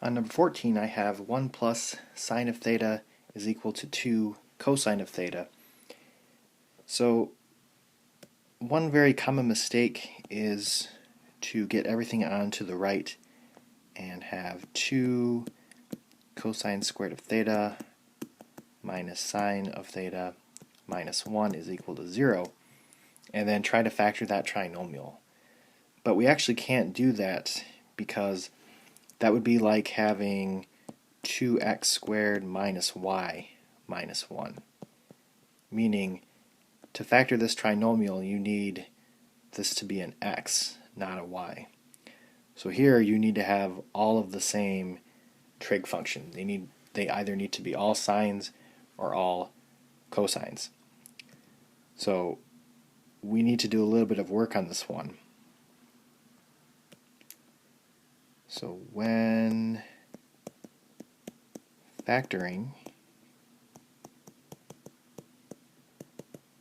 On number 14, I have 1 plus sine of theta is equal to 2 cosine of theta. So one very common mistake is to get everything onto the right and have 2 cosine squared of theta minus sine of theta minus 1 is equal to 0, and then try to factor that trinomial. But we actually can't do that because that would be like having 2x squared minus y minus 1. Meaning, to factor this trinomial, you need this to be an x, not a y. So here you need to have all of the same trig function. They either need to be all sines or all cosines. So we need to do a little bit of work on this one. So when factoring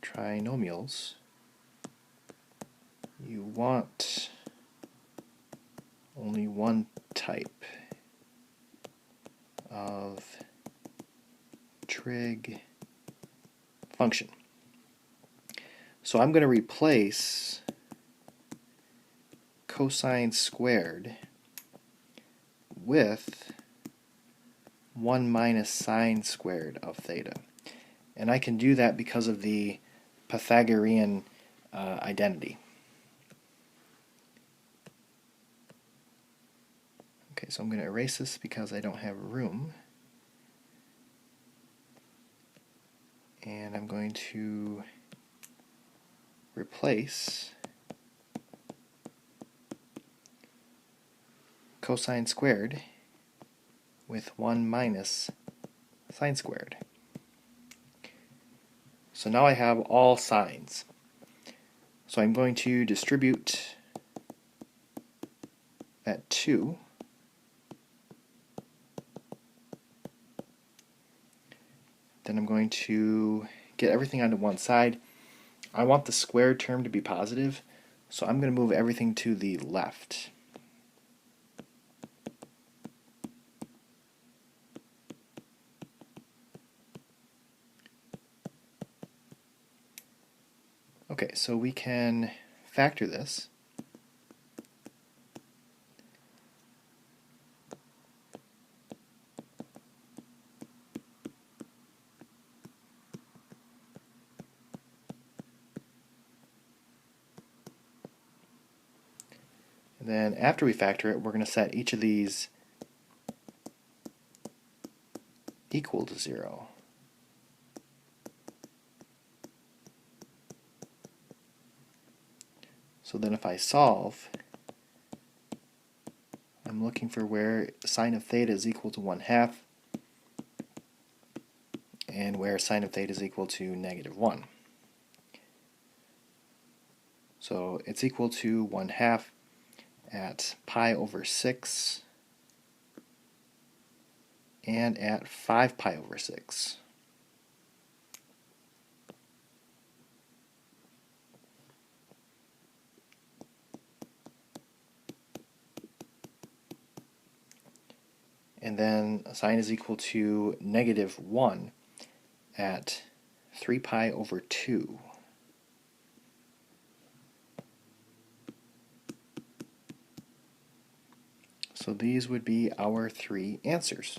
trinomials, you want only one type of trig function. So I'm going to replace cosine squared with 1 minus sine squared of theta. And I can do that because of the Pythagorean identity. Okay, so I'm going to erase this because I don't have room. And I'm going to replace cosine squared with 1 minus sine squared. So now I have all sines. So I'm going to distribute that 2. Then I'm going to get everything onto one side. I want the squared term to be positive, so I'm going to move everything to the left. Okay, so we can factor this. And then after we factor it, we're going to set each of these equal to 0. So then if I solve, I'm looking for where sine of theta is equal to 1/2 and where sine of theta is equal to -1. So it's equal to 1/2 at pi over 6 and at 5 pi over 6. And then sine is equal to -1 at 3 pi over 2. So these would be our 3 answers.